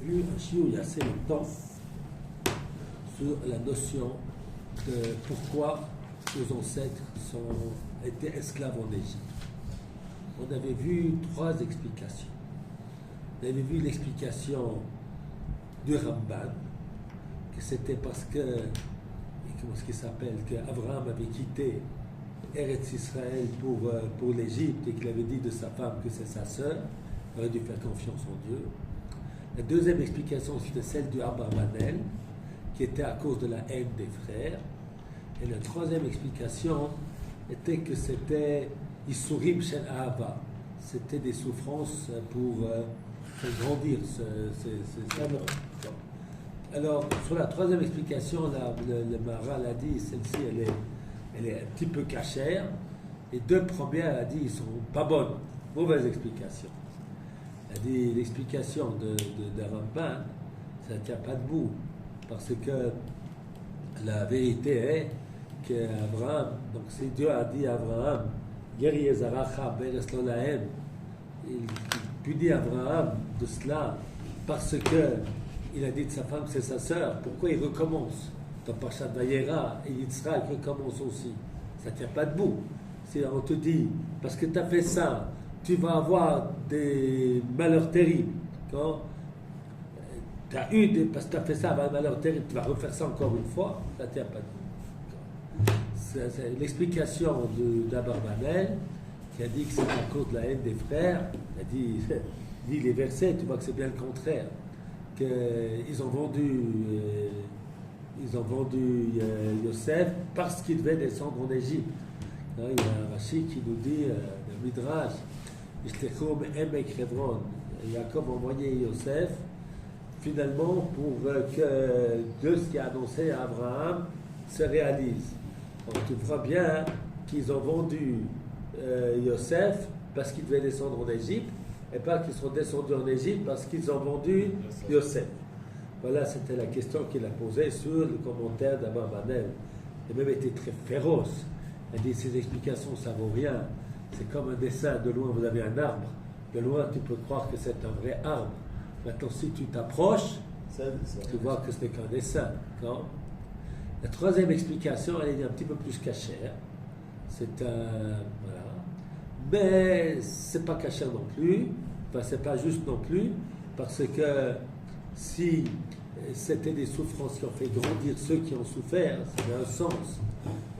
vu un chiot il y a assez longtemps sur la notion de pourquoi nos ancêtres étaient esclaves en Égypte. On avait vu 3 explications. On avait vu l'explication du Ramban, que c'était parce que, comment est-ce qu'il s'appelle, qu'Abraham avait quitté Eretz Israël pour l'Égypte et qu'il avait dit de sa femme que c'est sa sœur, il aurait dû faire confiance en Dieu. La deuxième explication, c'était celle du Abarbanel, qui était à cause de la haine des frères. Et la troisième explication était que c'était Isurim Shel Ahava. C'était des souffrances pour faire grandir ce amour. Alors, sur la troisième explication, le Maharal a dit, celle-ci, elle est un petit peu cachère. Les 2 premières, elle a dit, ils ne sont pas bonnes. Mauvaise explication. Elle a dit, l'explication de Ramban, ça ne tient pas debout. Parce que la vérité est qu'Abraham, donc si Dieu a dit à Abraham, Geri Ezaracha Beres Lo Lahem, il punit Abraham de cela parce que il a dit de sa femme que c'est sa sœur. Pourquoi il recommence dans Parashat Vayera et Yitzhak recommence aussi? Ça ne tient pas debout. Si on te dit, parce que tu as fait ça, tu vas avoir des malheurs terribles. Quand parce que tu as fait ça, un malheur terrible, tu vas refaire ça encore une fois, ça ne tient pas debout. C'est l'explication d'Abarbanel qui a dit que c'est à cause de la haine des frères. Il a dit, lis les versets, tu vois que c'est bien le contraire. Qu'ils ont vendu Yosef parce qu'il devait descendre en Égypte. Il y a un Rashi qui nous dit, le Midrash, Jacob a envoyé Yosef finalement pour que Dieu, ce qui a annoncé à Abraham, se réalise. Donc tu vois bien qu'ils ont vendu Yosef parce qu'il devait descendre en Égypte, et pas qu'ils sont descendus en Égypte parce qu'ils ont vendu Yosef. Voilà, c'était la question qu'il a posée sur le commentaire d'Abarbanel. Il a même été très féroce. Il a dit, ces explications, ça vaut rien. C'est comme un dessin. De loin, vous avez un arbre. De loin, tu peux croire que c'est un vrai arbre. Maintenant, si tu t'approches, tu vois que ce n'est qu'un dessin. Non? La troisième explication, elle est un petit peu plus cachère. C'est un... Voilà. Mais c'est pas cachère non plus. Enfin, c'est pas juste non plus. Parce que si c'était des souffrances qui ont fait grandir ceux qui ont souffert, ça a un sens.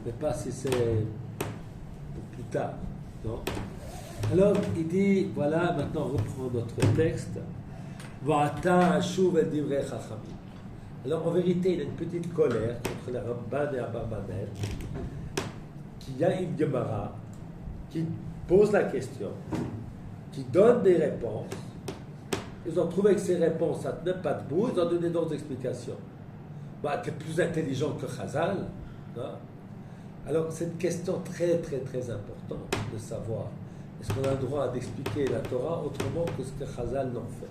Mais pas si c'est pour plus tard. Non? Alors, il dit, voilà, maintenant on reprend notre texte. Alors, en vérité, il y a une petite colère contre les Ramban et Abarbanel, qu'il y a une Gemara qui pose la question, qui donne des réponses. Ils ont trouvé que ces réponses, ça ne tenait pas debout, ils ont donné d'autres explications. Tu es plus intelligent que Chazal. Non? Alors, c'est une question très, très, très importante de savoir, est-ce qu'on a le droit d'expliquer la Torah autrement que ce que Chazal l'en fait?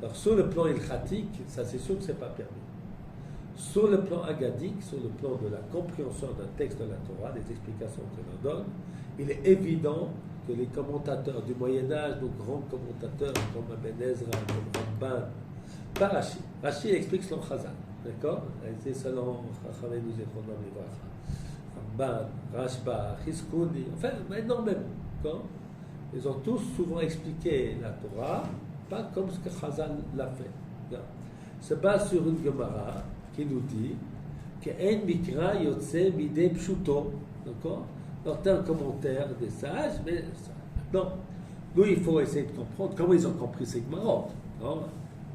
Alors, sur le plan ilchatique, ça c'est sûr que ce n'est pas permis. Sur le plan agadique, sur le plan de la compréhension d'un texte de la Torah, des explications que l'on donne, il est évident que les commentateurs du Moyen-Âge, nos grands commentateurs comme Ibn Ezra, comme Ramban, pas Rashi. Rashi explique selon Chazal, d'accord? C'est selon Chachamim Zichronom Livracha. Ramban, Rashba, Chizkuni, enfin, maintenant même, d'accord? Ils ont tous souvent expliqué la Torah, pas comme ce que Chazal l'a fait. Non. Se base sur une Gemara qui nous dit que En Mikra Yotse Mide Pshuto. D'accord? Alors, c'est un commentaire des sages, mais non. Nous, il faut essayer de comprendre comment ils ont compris ces Gemarot. Non?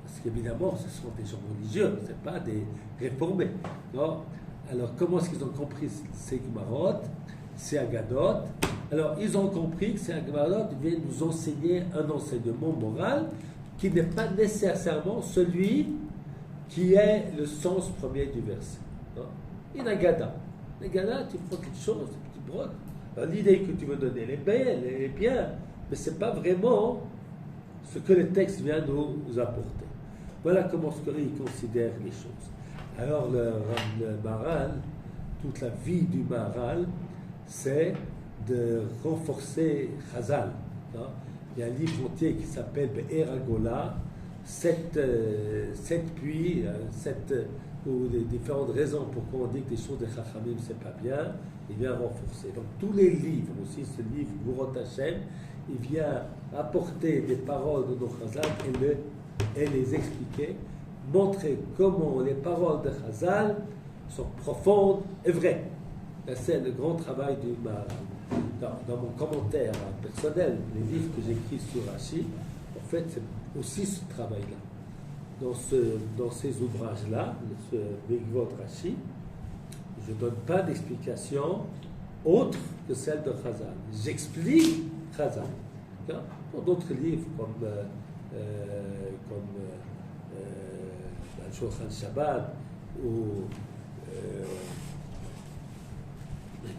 Parce qu'évidemment, ce sont des gens religieux, ce ne sont pas des réformés. Non? Alors, comment est-ce qu'ils ont compris ces Gemarot, ces Agadot? Alors, ils ont compris que ces Agadot viennent nous enseigner un enseignement moral qui n'est pas nécessairement celui qui est le sens premier du verset. Non? Une Agada. Une Agada, tu prends quelque chose, tu brodes. L'idée que tu veux donner, elle est belle, elle est bien, mais ce n'est pas vraiment ce que le texte vient nous apporter. Voilà comment ils considèrent les choses. Alors, le Maharal, toute la vie du Maharal, c'est de renforcer Chazal. Hein? Il y a un livre entier qui s'appelle Be'er Agola, sept puits, ou les différentes raisons pourquoi on dit que les choses des Chachamim c'est pas bien, il vient renforcer. Donc tous les livres, aussi ce livre Gvurot Hashem, il vient apporter des paroles de nos Chazal et les expliquer, montrer comment les paroles de Chazal sont profondes et vraies. C'est le grand travail du Maharal. Dans mon commentaire personnel, les livres que j'écris sur Rashi, en fait, c'est aussi ce travail-là. Dans ces ouvrages-là, ce Mikvot Rashi, je ne donne pas d'explication autre que celle de Chazal. J'explique Chazal. Dans d'autres livres, comme le Shulchan Shabbat, ou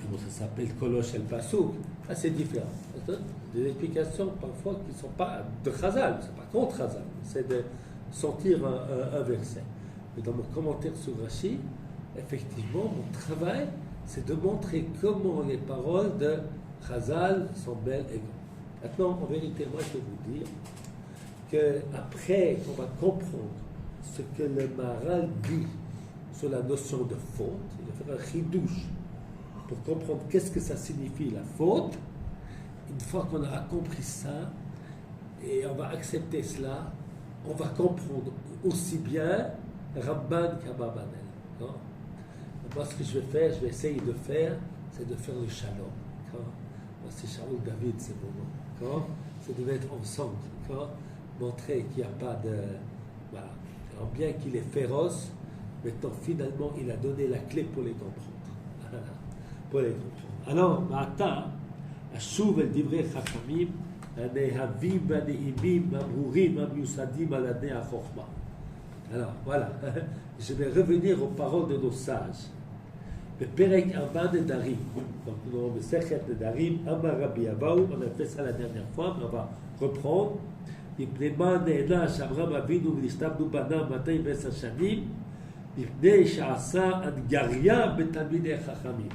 comment ça s'appelle, Kolosh El Pasuk, c'est différent. Des explications parfois qui ne sont pas de Chazal, c'est pas contre Chazal, c'est de sortir un verset. Mais dans mon commentaire sur Rashi, effectivement, mon travail, c'est de montrer comment les paroles de Chazal sont belles et grandes. Maintenant, en vérité, moi, je vais vous dire qu'après qu'on va comprendre ce que le Maharal dit sur la notion de faute, il va faire un chidouche pour comprendre qu'est-ce que ça signifie la faute. Une fois qu'on aura compris ça, et on va accepter cela, on va comprendre aussi bien Ramban qu'Abarbanel. Moi, ce que je vais essayer de faire, c'est de faire le shalom. Moi, c'est Shaul David, c'est mon nom. C'est de mettre ensemble, montrer qu'il n'y a pas de... Voilà. Alors, bien qu'il est féroce, maintenant, finalement, il a donné la clé pour les comprendre. Pour les comprendre. Alors, maintenant, אשוב אל דברי חכמים הנאהבים והנעימים הברורים המיוסדים על אדני החוכמה. Alors, voilà, je vais revenir aux paroles de nos sages. בפרק 4 נדרים, donc dans le Sechet Nedarim, Amar Rabbi Abahu, on a fait ça la dernière fois, mais on va reprendre. מפני מה נענש אברהם אבינו ונשתבנו בניו 210 שנים, מפני שעשה הנגריה בתלמידי חכמים.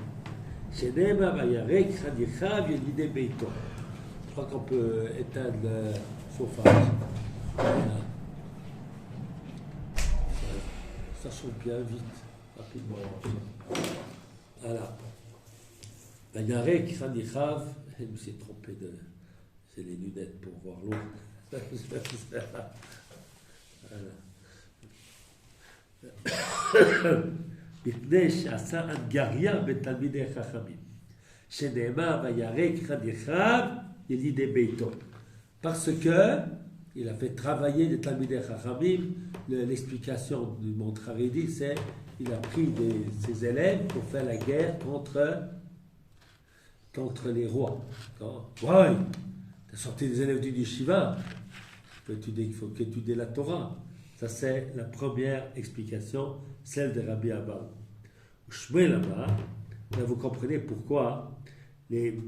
שנאמר וירק חניכיו ילידי ביתו. Je crois qu'on peut éteindre le chauffage. Ça chauffe bien vite, rapidement. Voilà. וירק חניכיו, je me suis trompé de... C'est les lunettes pour voir l'eau. Voilà. מפני שעשה הנגריה בתלמידי חכמים, שנאמר וירק חניכיו ילידי ביתו. Parce que il a fait travailler les Talmidei Chachamim. L'explication du Montre Haredi, c'est il a pris ses élèves pour faire la guerre contre les rois. Ouais, tu as sorti des élèves du Yeshiva, il faut étudier la Torah. Ça, c'est la première explication, celle de Rabbi Abba. Shmuel Amar, là vous comprenez pourquoi les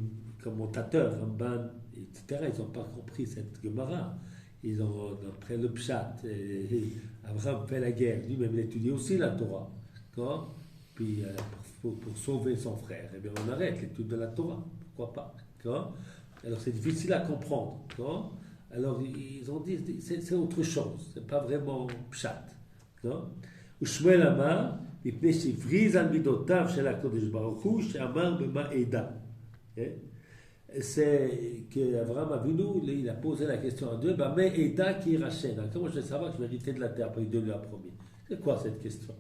commentateurs, Ramban, etc., ils n'ont pas compris cette Gemara. Ils ont, après le Pshat, Abraham fait la guerre, lui-même il étudie aussi la Torah. D'accord? Puis pour sauver son frère, eh bien on arrête l'étude de la Torah. Pourquoi pas? D'accord? Alors c'est difficile à comprendre. D'accord? Alors ils ont dit c'est autre chose, c'est pas vraiment pshat. ושמואל אמר, מפני שהפריז על מידותיו של הקדוש ברוך הוא, שאמר במה עדה. C'est qu'Abraham Avinu, il a posé la question à Dieu, mais Eda qui rachète. Comment je vais savoir que je vais hériter de la terre après que Dieu lui a promis? C'est quoi cette question?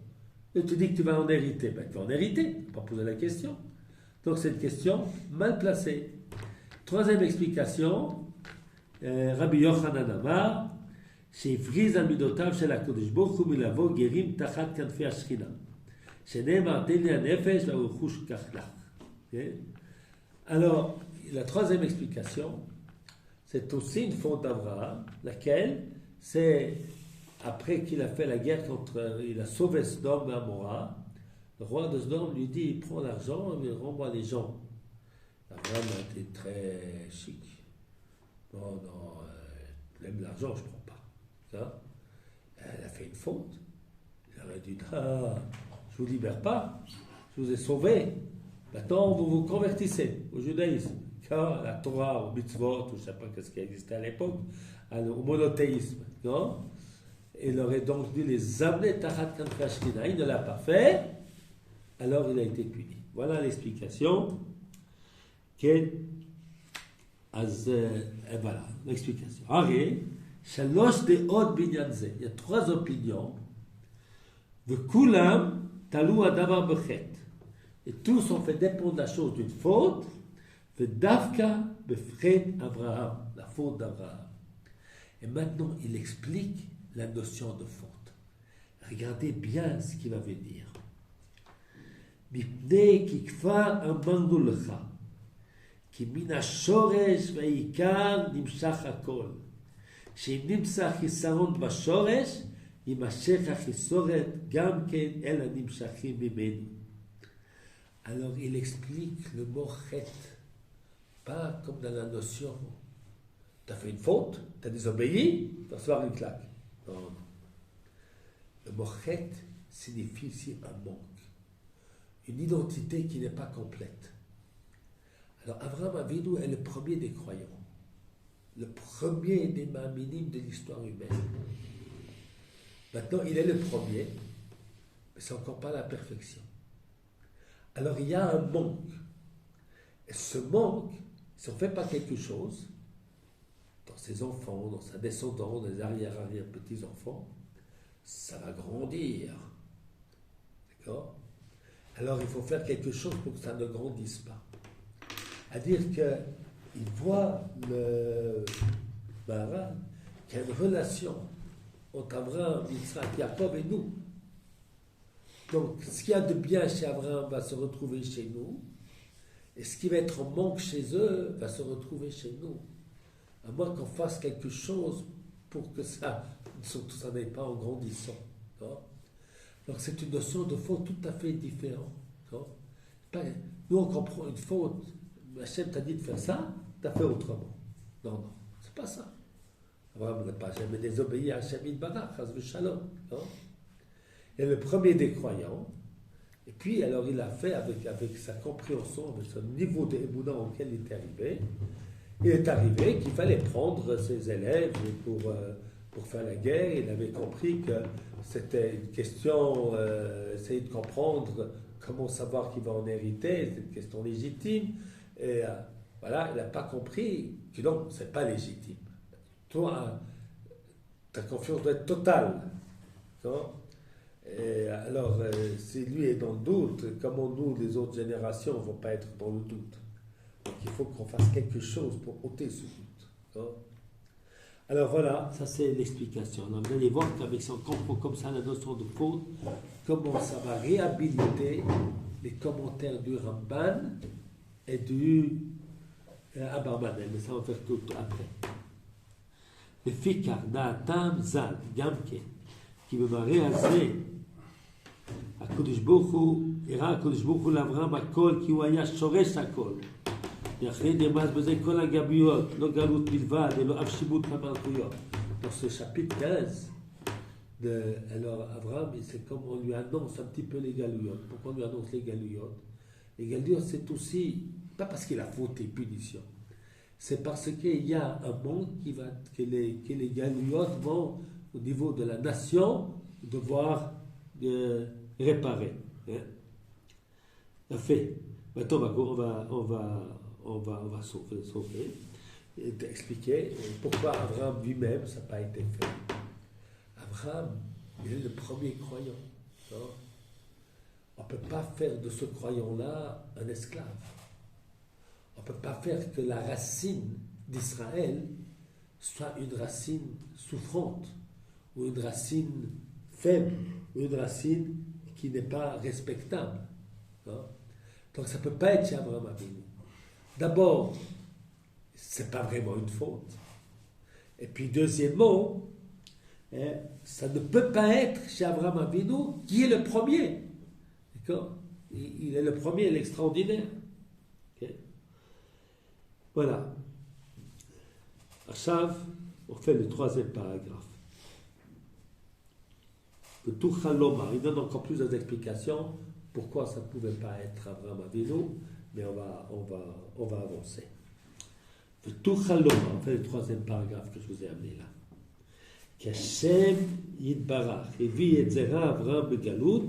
Et tu dis que tu vas en hériter. Ben, tu vas en hériter, tu ne vas pas poser la question. Donc c'est une question mal placée. Troisième explication, Rabbi Yochanan Amar, שהפריז על מידותיו של הקדוש ברוך הוא מלבוא גרים תחת כנפי השכינה. שנאמר תן לי הנפש והרכוש כך לך. Alors, la troisième explication, c'est aussi une faute d'Abraham, laquelle, c'est après qu'il a fait la guerre contre, il a sauvé Sodome et Amora, le roi de Sodome lui dit, il prend l'argent, il renvoie les gens. Abraham a été très chic. Non, même l'argent, je ne prends pas. Ça, elle a fait une faute. Il aurait dit, je ne vous libère pas, je vous ai sauvé. Maintenant, vous vous convertissez au judaïsme, car la Torah, au mitzvot, ou je ne sais pas ce qui existait à l'époque, au monothéisme. Non? il aurait donc dû les amener Tachat Kanfei Ashkina. Il ne l'a pas fait, alors il a été puni. Voilà l'explication. Voilà l'explication. Arrêt, Shalosh Deot Binyan Ze. Il y a 3 opinions. V'kulam Talu Adavar Bechet. Et tous ont fait dépendre la chose d'une faute. V'davka Befred Abraham. La faute d'Abraham. Et maintenant, il explique la notion de faute. Regardez bien ce qu'il va venir. Mipnei kikfar amandu lecha. כי מן השורש והעיקר נמשך הכל. שאם נמצא חיסרון בשורש, יימשך החיסורת גם כן אל הנמשכים ממנו. Alors il explique le mot chet, pas comme dans la notion. Tu as fait une faute, tu as désobéi, tu vas recevoir une claque. Non, non. Le mot chet signifie ici un manque, une identité qui n'est pas complète. Alors, Abraham Avinu est le premier des croyants, le premier des minimes de l'histoire humaine. Maintenant, il est le premier, mais ce n'est encore pas la perfection. Alors, il y a un manque. Et ce manque, si on ne fait pas quelque chose, dans ses enfants, dans sa descendance, dans les arrière-petits-enfants, ça va grandir. D'accord? Alors, il faut faire quelque chose pour que ça ne grandisse pas. À dire qu'il voit le Maharal qu'il y a une relation entre Abraham, Yitzhak, Jacob et nous. Donc, ce qu'il y a de bien chez Abraham va se retrouver chez nous, et ce qui va être en manque chez eux va se retrouver chez nous. À moins qu'on fasse quelque chose pour que ça n'aille pas en grandissant. Non? Donc, c'est une notion de faute tout à fait différente. Non? Nous, on comprend une faute. Hachem t'a dit de faire ça, t'as fait autrement. Non, non, c'est pas ça. Abraham n'a pas jamais désobéi à Hachem Yitbarach, Chas v'Shalom. Il est le premier des croyants. Et puis, alors, il a fait avec sa compréhension, avec son niveau d'émouna auquel il est arrivé. Il est arrivé qu'il fallait prendre ses élèves pour faire la guerre. Il avait compris que c'était une question, essayer de comprendre comment savoir qui va en hériter, c'est une question légitime. Et voilà, il n'a pas compris que non, ce n'est pas légitime. Toi, ta confiance doit être totale. Non? Et alors, si lui est dans le doute, comment nous, les autres générations, ne vont pas être dans le doute? Donc il faut qu'on fasse quelque chose pour ôter ce doute. Non? Alors voilà, ça c'est l'explication. Alors, vous allez voir qu'avec son comprend comme ça la notion de faute, comment ça va réhabiliter les commentaires du Ramban et du Abarbanel, mais ça on va faire tout après. Le fikar da'atam zal gamke qui me marie assez הקדוש ברוך הוא הראה הקדוש ברוך הוא לאברהם הכל כי הוא היה שורש הכל ואחרי נרמז בזה כל הגלויות לא גלות בלבד אלא אף שיבוט המלכויות. Dans ce chapitre 15 alors Abraham, c'est comme on lui annonce un petit peu les galouillotes. Pourquoi on lui annonce les galouillotes? Les galouillotes, c'est aussi pas parce qu'il a faute et punition, c'est parce qu'il y a un monde que les galouillotes vont au niveau de la nation devoir réparer. Fait. Maintenant on va sauver et expliquer pourquoi Abraham lui-même ça n'a pas été fait. Abraham, il est le premier croyant. Non? On ne peut pas faire de ce croyant-là un esclave. On ne peut pas faire que la racine d'Israël soit une racine souffrante, ou une racine faible, ou une racine qui n'est pas respectable. Non? Donc ça ne peut pas être chez Abraham Avinu. D'abord, ce n'est pas vraiment une faute. Et puis deuxièmement, ça ne peut pas être chez Abraham Avinu qui est le premier. D'accord? Il est le premier, l'extraordinaire. Okay? Voilà. Achav, on fait le troisième paragraphe. Le Tuchaloma, il donne encore plus d'explications pourquoi ça ne pouvait pas être Abraham Avinu, mais on va avancer. Le Tuchaloma, on fait le troisième paragraphe que je vous ai amené là. qu'Hashem Yitbarach הביא את זרע אברהם בגלות,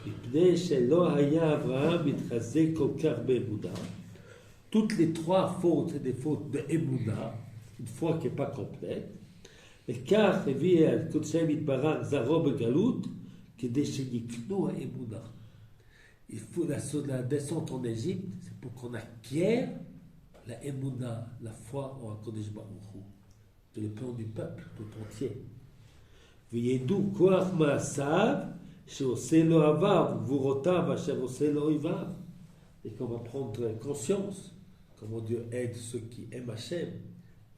מפני שלא היה אברהם מתחזק כל כך באמונה. Toutes les trois fautes, c'est des fautes de Emouna, une foi qui n'est pas complète. וכך הביא השם יתברך זרעו בגלות, כדי שיקנו האמונה. Il faut la descente en Égypte, c'est pour qu'on acquiert la Emouna, la foi en HaKadosh Baruch Hu, de le plan du peuple tout entier. וידעו כוח מעשיו שעושה לו עבר, גבורותיו אשר עושה לו אויביו. Et qu'on va prendre conscience comment Dieu aide ceux qui aiment Hachem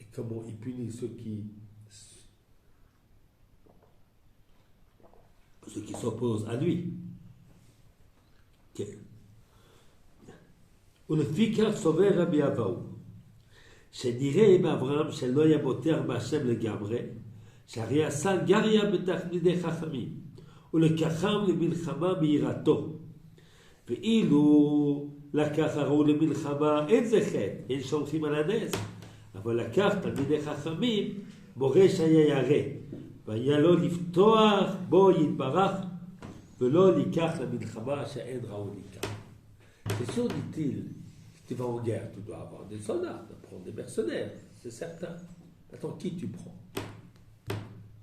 et comment il punit ceux qui s'opposent à lui. Okay. ולפיכך סובר רבי אבאו, שנראה עם אברהם שלא היה בוטח בהשם לגמרי, שהרי עשה גריה בתלמידי חכמים, ולקחם למלחמה ביראתו. ואילו לקח הראו למלחמה, אין זה חטא, אין שולחים על הנס, אבל לקח תלמידי חכמים, מורה שהיה ירא, והיה לו לפתוח בו יתברך, ולא לקח למלחמה שאין ראו לקח. C'est sûr, dit-il, si tu vas en guerre, tu dois avoir des soldats, tu dois prendre des mercenaires, c'est certain. Attends, qui tu prends?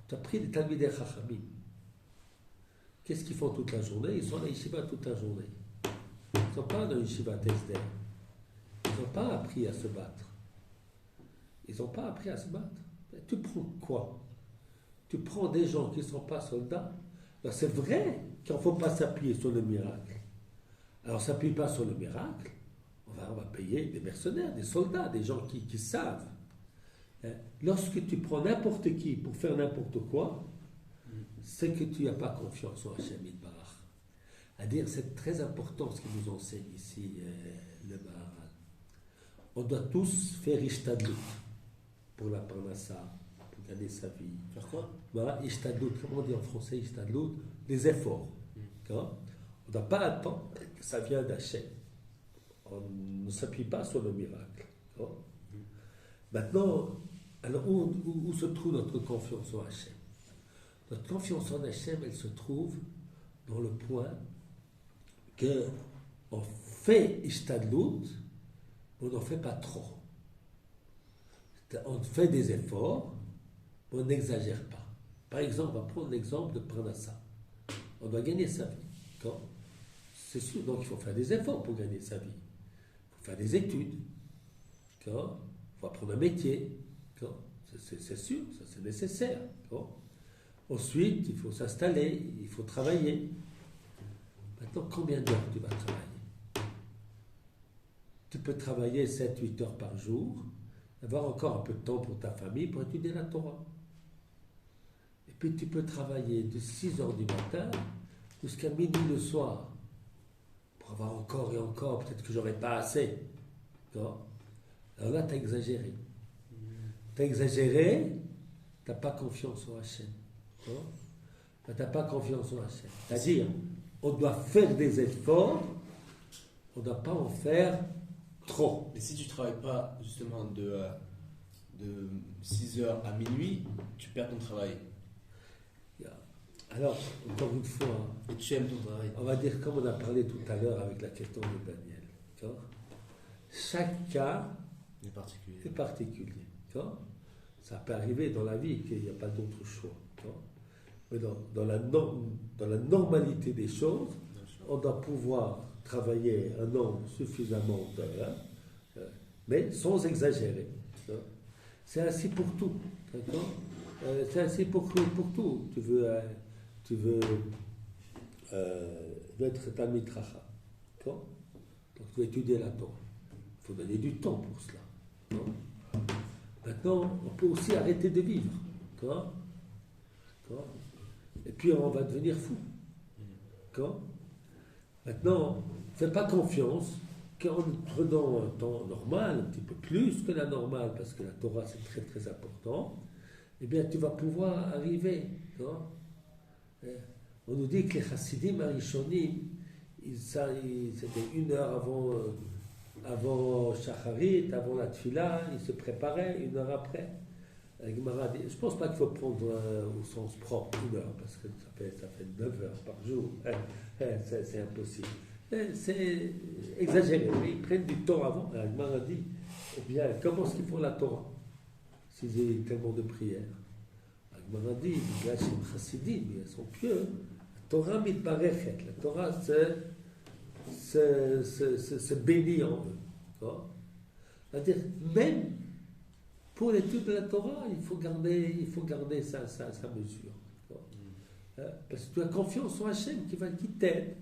Tu as pris des talmidei chachamim. Qu'est-ce qu'ils font toute la journée? Ils sont à la yeshiva toute la journée. Ils ne sont pas dans une yeshiva Tesder. Ils n'ont pas appris à se battre. Ils n'ont pas appris à se battre. Tu prends quoi? Tu prends des gens qui ne sont pas soldats. Alors c'est vrai qu'il ne faut pas s'appuyer sur le miracle. Alors, on ne s'appuie pas sur le miracle, on va payer des mercenaires, des soldats, des gens qui savent. Lorsque tu prends n'importe qui pour faire n'importe quoi, c'est que tu n'as pas confiance en Hachem Yitbarach. C'est-à-dire, c'est très important ce qu'il nous enseigne ici, le Maharal. On doit tous faire ishtadlut pour la parnassa, pour gagner sa vie. Faire quoi? Voilà, ishtadlut, comment on dit en français ishtadlut? Des efforts. On ne doit pas attendre que ça vienne d'Hachem. On ne s'appuie pas sur le miracle. Maintenant, alors où se trouve notre confiance en Hachem? Notre confiance en Hachem, elle se trouve dans le point qu'on fait ishtadlut, mais on n'en fait pas trop. On fait des efforts, mais on n'exagère pas. Par exemple, on va prendre l'exemple de Parnassa. On doit gagner sa vie. C'est sûr, donc il faut faire des efforts pour gagner sa vie. Il faut faire des études. Il faut apprendre un métier. C'est sûr, ça c'est nécessaire. Ensuite, il faut s'installer, il faut travailler. Maintenant, combien d'heures tu vas travailler? Tu peux travailler 7-8 heures par jour, avoir encore un peu de temps pour ta famille, pour étudier la Torah. Et puis tu peux travailler de 6 heures du matin jusqu'à minuit le soir, pour avoir encore et encore, peut-être que j'aurais pas assez. Alors là, tu as exagéré. Tu as exagéré, tu n'as pas confiance en Hachem. Tu n'as pas confiance en Hachem. C'est-à-dire, on doit faire des efforts, on ne doit pas en faire trop. Mais si tu ne travailles pas justement de 6 heures à minuit, tu perds ton travail. Alors, encore une fois, et tu aimes ton travail. On va dire comme on a parlé tout à l'heure avec la question de Daniel. Chaque cas est particulier. Ça peut arriver dans la vie qu'il n'y a pas d'autre choix. Mais dans la normalité des choses, on doit pouvoir travailler un nombre suffisamment d'heures, mais sans exagérer. C'est ainsi pour tout. C'est ainsi pour tout. Tu veux être Talmid Chacham. Donc tu veux étudier la Torah. Il faut donner du temps pour cela. Maintenant, on peut aussi arrêter de vivre. Et puis on va devenir fou. Maintenant, fais pas confiance qu'en prenant un temps normal, un petit peu plus que la normale, parce que la Torah c'est très très important, eh bien tu vas pouvoir arriver. On nous dit que les chassidim arishonim, c'était 1 heure avant Shacharit, avant la Tfila, ils se préparaient 1 heure après. La Gemara dit, je ne pense pas qu'il faut prendre au sens propre 1 heure, parce que ça fait 9 heures par jour. C'est impossible. C'est exagéré. Mais ils prennent du temps avant. La Gemara dit, eh bien, comment est-ce qu'ils font la Torah s'ils ont tellement de prières? La Gemara dit, les Gachim Chassidim, ils sont pieux. La Torah mitbarechet. La Torah se bénit en eux. C'est-à-dire, même pour l'étude de la Torah, il faut garder sa mesure. Parce que tu as confiance en Hachem qui t'aide.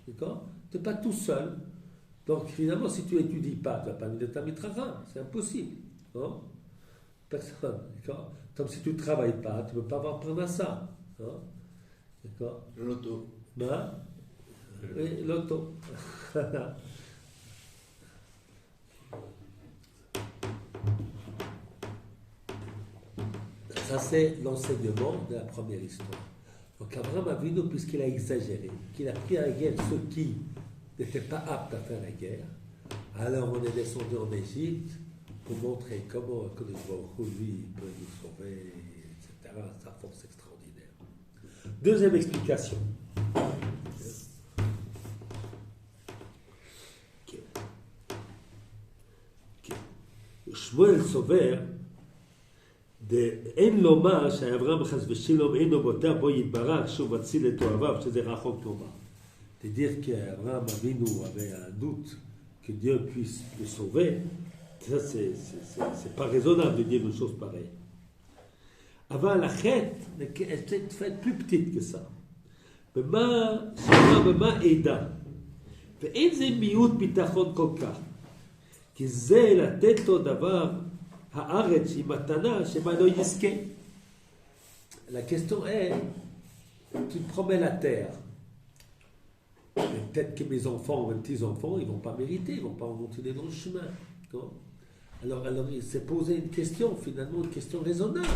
D'accord? Tu n'es pas tout seul. Donc finalement, si tu n'étudies pas, tu n'as pas mis de ta mitrara. C'est impossible. Non? Personne. D'accord? Comme si tu ne travailles pas, tu ne peux pas avoir prendre à ça. Non? D'accord? L'auto. Ben, oui, l'auto. Ça, c'est l'enseignement de la première histoire. Donc, Abraham Avinu, puisqu'il a exagéré, qu'il a pris à la guerre ceux qui n'étaient pas aptes à faire la guerre, alors on est descendu en Égypte pour montrer comment lui peut nous sauver, etc. Sa force extraordinaire. Deuxième explication. Shmuel Sover, אין לומר שאברהם חס ושלום אינו בוטח בו יתברך שהוא מציל את אוהביו, שזה רחוק לומר. C'est-à-dire qu'Abraham Avinu avait un doute que Dieu puisse le sauver, ça c'est pas raisonnable de dire une chose pareille. אבל החטא, elle fait plus petite que ça. במה עדה? ואין זה מיעוט ביטחון כל כך, כי זה לתת לו דבר La question est, tu te promets la terre. Peut-être que mes enfants, mes petits-enfants, ils ne vont pas mériter, ils ne vont pas continuer dans le chemin. Non? Alors il s'est posé une question, finalement, une question raisonnable.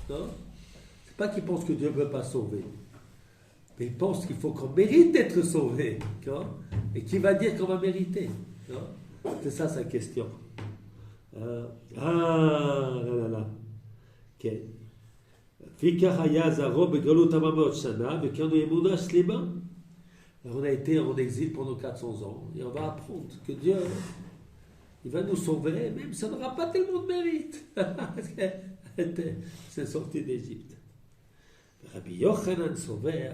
Ce n'est pas qu'il pense que Dieu ne veut pas sauver, mais il pense qu'il faut qu'on mérite d'être sauvé. Non? Et qui va dire qu'on va mériter? Non? C'est ça sa question. là. כן. וכך היה זרעו בגלות 400 שנה, וכאנו אמונה שלמה. On a été en exil pendant 400 ans, et on va apprendre que Dieu, il va nous sauver, même si ça n'aura pas tellement de mérite. Parce que c'est sorti d'Égypte. Rabbi Yochanan sauver,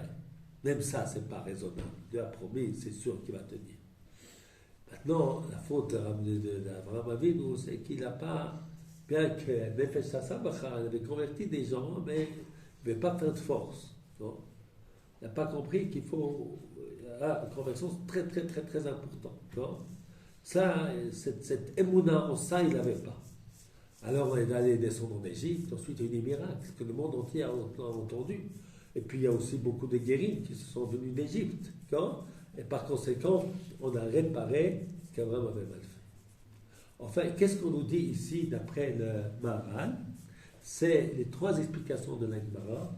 même ça, c'est pas raisonnable. Dieu a promis, c'est sûr qu'il va tenir. Maintenant, la faute d'Abraham Avinu, c'est qu'il n'a pas, bien que Nefesh Sasabacha avait converti des gens, mais il ne veut pas faire de force. Non? Il n'a pas compris qu'il faut une conversion très importante. Non? Ça, cette émouna en ça, il n'avait pas. Alors on est allé descendre en Égypte, ensuite il y a eu des miracles que le monde entier a entendu. Et puis il y a aussi beaucoup de guéris qui se sont venus d'Égypte. Et par conséquent, on a réparé qu'Abraham avait mal fait. Enfin, qu'est-ce qu'on nous dit ici d'après le Maharal? C'est les trois explications de la Gemara.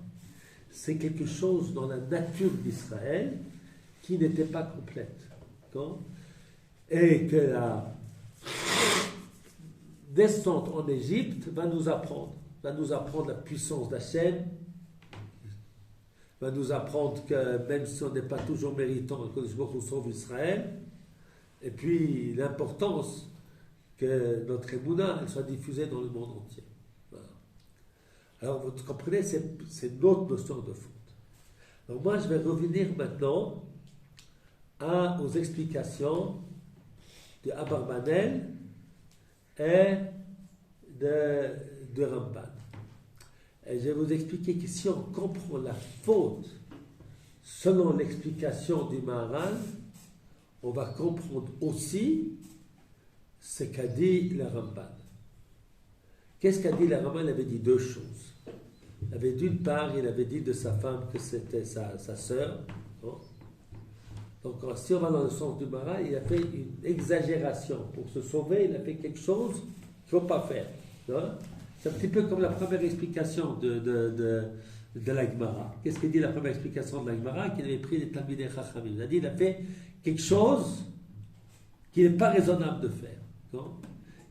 C'est quelque chose dans la nature d'Israël qui n'était pas complète. Et que la descente en Égypte va nous apprendre la puissance d'Hachem, va nous apprendre que même si on n'est pas toujours méritant, que nous sauve Israël, et puis l'importance que notre émouna soit diffusée dans le monde entier. Voilà. Alors vous comprenez, c'est une autre notion de faute. Donc moi je vais revenir maintenant aux explications de Abarbanel et de Ramban. Et je vais vous expliquer que si on comprend la faute selon l'explication du Maharal, on va comprendre aussi ce qu'a dit le Ramban. Qu'est-ce qu'a dit le Ramban? Il avait dit deux choses. Il avait d'une part, il avait dit de sa femme que c'était sa sœur. Donc si on va dans le sens du Maharal, il a fait une exagération. Pour se sauver, il a fait quelque chose qu'il ne faut pas faire. C'est un petit peu comme la première explication de la Gemara. Qu'est-ce qu'il dit la première explication de la Gemara? Qu'il avait pris les Talmidei Chachamim. Il a dit qu'il a fait quelque chose qui n'est pas raisonnable de faire. Non?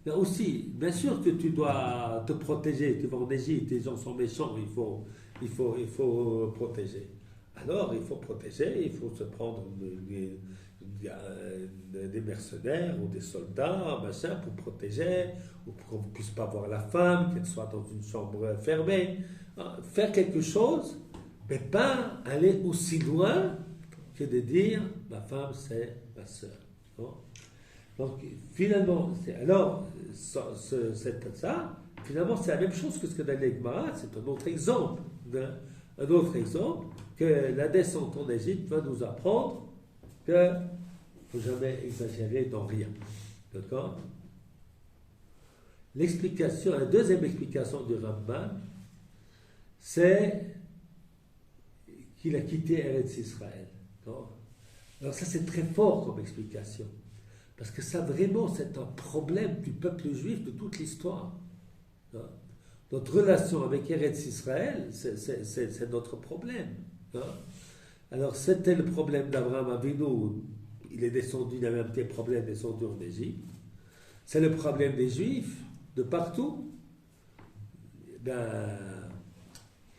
Là aussi, bien sûr que tu dois te protéger. Tu vas en Égypte, les gens sont méchants, il faut protéger. Alors, il faut protéger, il faut se prendre des mercenaires ou des soldats, machin, pour protéger, ou pour qu'on ne puisse pas voir la femme, qu'elle soit dans une chambre fermée. Faire quelque chose, mais pas aller aussi loin que de dire ma femme c'est ma soeur. Donc finalement, finalement c'est la même chose que ce que dans les Gemara, c'est un autre exemple. Un autre exemple que la descente en Égypte va nous apprendre qu'il ne faut jamais exagérer dans rien. D'accord? La deuxième explication du Rambam, c'est qu'il a quitté Eretz Israël. Alors ça c'est très fort comme explication, parce que ça vraiment c'est un problème du peuple juif de toute l'histoire. Notre relation avec Eretz Israël, c'est notre problème. Alors c'était le problème d'Abraham Avinu, il est descendu, il avait un petit problème descendu en Égypte. C'est le problème des Juifs de partout.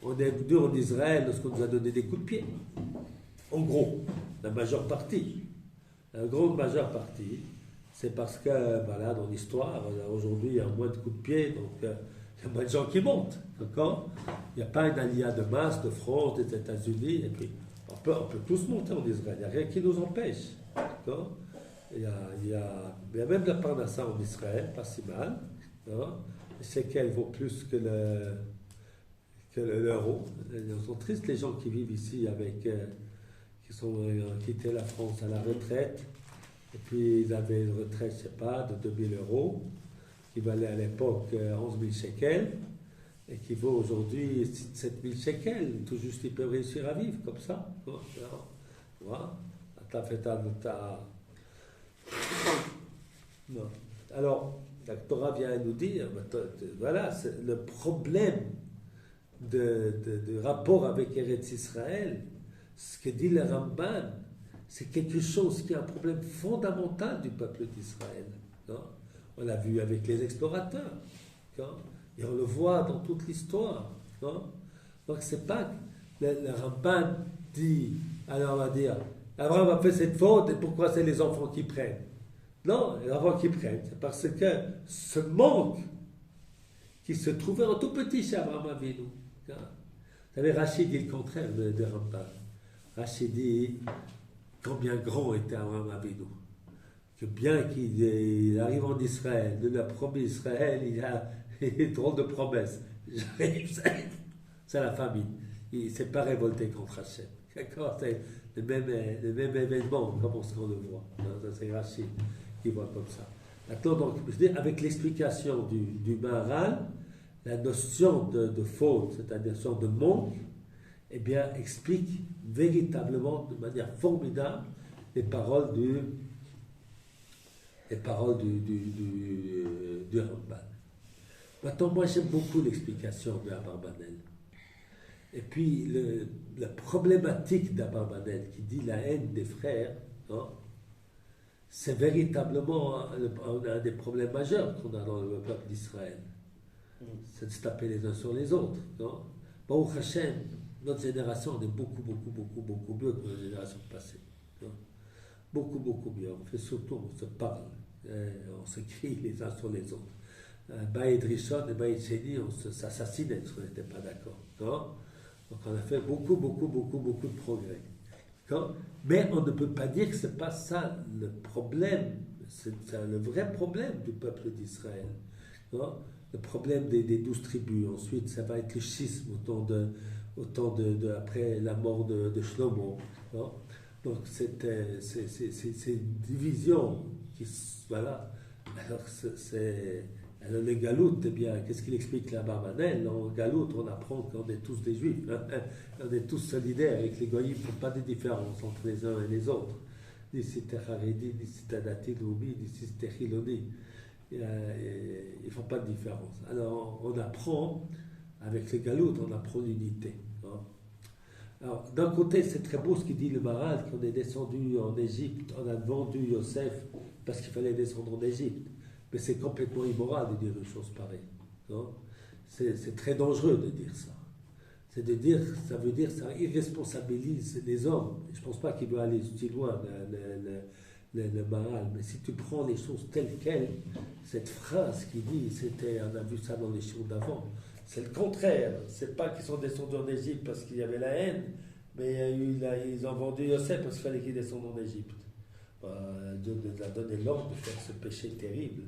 On est venu en Israël lorsqu'on nous a donné des coups de pied. En gros, la majeure partie. La grande majeure partie, c'est parce que, voilà, dans l'histoire, aujourd'hui, il y a moins de coups de pied, donc il y a moins de gens qui montent. D'accord? Il n'y a pas une aliyah de masse de France, des États-Unis, et puis on peut tous monter en Israël. Il n'y a rien qui nous empêche. D'accord? Il y a même la parnassa en Israël, pas si mal. C'est qu'elle vaut plus que l'euro. Ils sont tristes les gens qui vivent ici qui sont quittés la France à la retraite, et puis ils avaient une retraite, je ne sais pas, de 2000 euros, qui valait à l'époque 11 000 shekels, et qui vaut aujourd'hui 7 000 shekels. Tout juste ils peuvent réussir à vivre comme ça. Voilà. Non. Alors, la Torah vient nous dire, voilà, c'est le problème de rapport avec Eretz Israël, ce que dit le Ramban, c'est quelque chose qui est un problème fondamental du peuple d'Israël. On l'a vu avec les explorateurs, et on le voit dans toute l'histoire. Donc c'est pas le Ramban dit, alors on va dire, Abraham a fait cette faute et pourquoi c'est les enfants qui prennent? Non, les enfants qui prennent, c'est parce que ce manque qui se trouvait en tout petit chez Abraham Avinu. Vous savez, Rachid dit le contraire de Rambam. Rachid dit combien grand était Abraham Avinu. Que bien qu'il arrive en Israël, de la promis Israël, il a une drôle de promesse. C'est la famille. Il ne s'est pas révolté contre Hachem. D'accord? C'est le même événement, comme on le voit. C'est Rachid qui voit comme ça. Maintenant, donc, je dis, avec l'explication du Maharal, la notion de faute, c'est-à-dire la notion de manque, eh bien, explique véritablement, de manière formidable, les paroles du Ramban. Maintenant, moi, j'aime beaucoup l'explication de Abarbanel. Et puis, la problématique d'Abarbanel, qui dit la haine des frères, c'est véritablement un des problèmes majeurs qu'on a dans le peuple d'Israël. C'est de se taper les uns sur les autres. Baruch Hashem, notre génération, on est beaucoup mieux que la génération passée. Beaucoup mieux. On fait surtout, on se parle, on se crie les uns sur les autres. Baïd Rishon et Baïd Sheni, on s'assassinait parce qu'on n'était pas d'accord. Donc on a fait beaucoup de progrès. Mais on ne peut pas dire que ce n'est pas ça le problème. C'est le vrai problème du peuple d'Israël. Le problème des 12 tribus. Ensuite, ça va être le schisme après la mort de Shlomo. Donc c'est une division qui, voilà. Alors le Galout, eh bien, qu'est-ce qu'il explique là-bas, Manel? En Galout, on apprend qu'on est tous des Juifs, on est tous solidaires et que les Goyim ne font pas de différence entre les uns et les autres. Ni si t'es Haredi, ni si t'es Dati Loumi, ni si t'es Chiloni. Ils ne font pas de différence. Alors on apprend, avec les Galout, on apprend l'unité. Alors d'un côté, c'est très beau ce qu'il dit le Maharal, qu'on est descendu en Égypte, on a vendu Yosef parce qu'il fallait descendre en Égypte. Mais c'est complètement immoral de dire une chose pareille. Non? C'est très dangereux de dire ça. C'est de dire, ça veut dire, ça irresponsabilise les hommes. Je ne pense pas qu'il veut aller si loin, le Maharal. Mais si tu prends les choses telles quelles, cette phrase qui dit, on a vu ça dans les shows d'avant, c'est le contraire. C'est pas qu'ils sont descendus en Égypte parce qu'il y avait la haine, mais ils ont vendu Yosef parce qu'il fallait qu'ils descendent en Égypte. Dieu nous a donné l'ordre de faire ce péché terrible.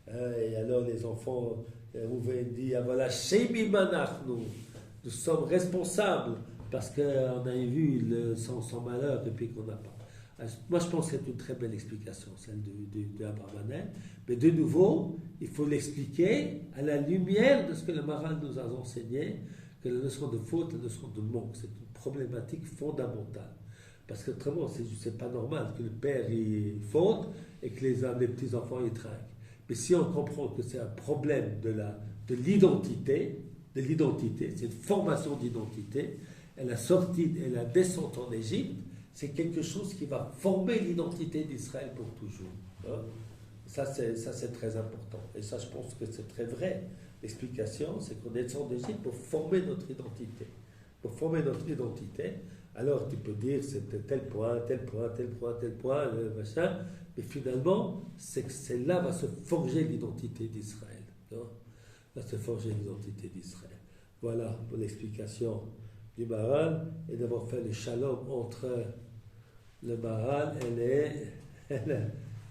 Et alors les enfants, Rouven dit, ah voilà, Shemi Manach, nous sommes responsables parce qu'on a vu son malheur et puis qu'on n'a pas. Moi, je pense que c'est une très belle explication, celle de Abravanel. Mais de nouveau, il faut l'expliquer à la lumière de ce que le Maharal nous a enseigné, que la notion de faute, la notion de manque, c'est une problématique fondamentale. Parce qu'autrement, c'est pas normal que le père il faute et que les petits-enfants ils trinquent. Mais si on comprend que c'est un problème de l'identité, c'est une formation d'identité, et la descente en Égypte, c'est quelque chose qui va former l'identité d'Israël pour toujours. Hein? Ça, c'est très important. Et ça, je pense que c'est très vrai. L'explication, c'est qu'on descend d'Égypte pour former notre identité. Pour former notre identité, alors tu peux dire c'était tel point, machin, mais finalement, c'est là va se forger l'identité d'Israël. Hein? Va se forger l'identité d'Israël. Voilà pour l'explication du Maharal et d'avoir fait le shalom entre le Maharal et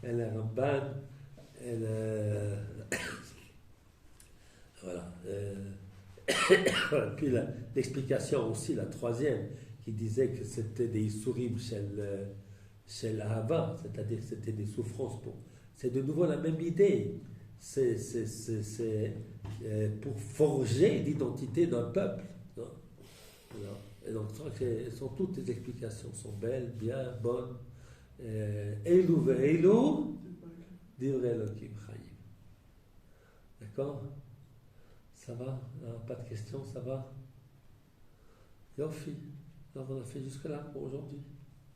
le Ramban et voilà. Puis l'explication aussi, la troisième, qui disait que c'était des Issourim chez l'Ahava, c'est-à-dire que c'était des souffrances. C'est de nouveau la même idée. C'est pour forger l'identité d'un peuple. Non? Voilà. Et donc, toutes les explications sont belles, bien, bonnes. Eilou ve'eilou, divrei Elokim Chaim. D'accord? Ça va? Pas de questions, ça va? Yofi. Alors, on a fait jusque-là pour aujourd'hui.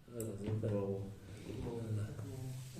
Voilà.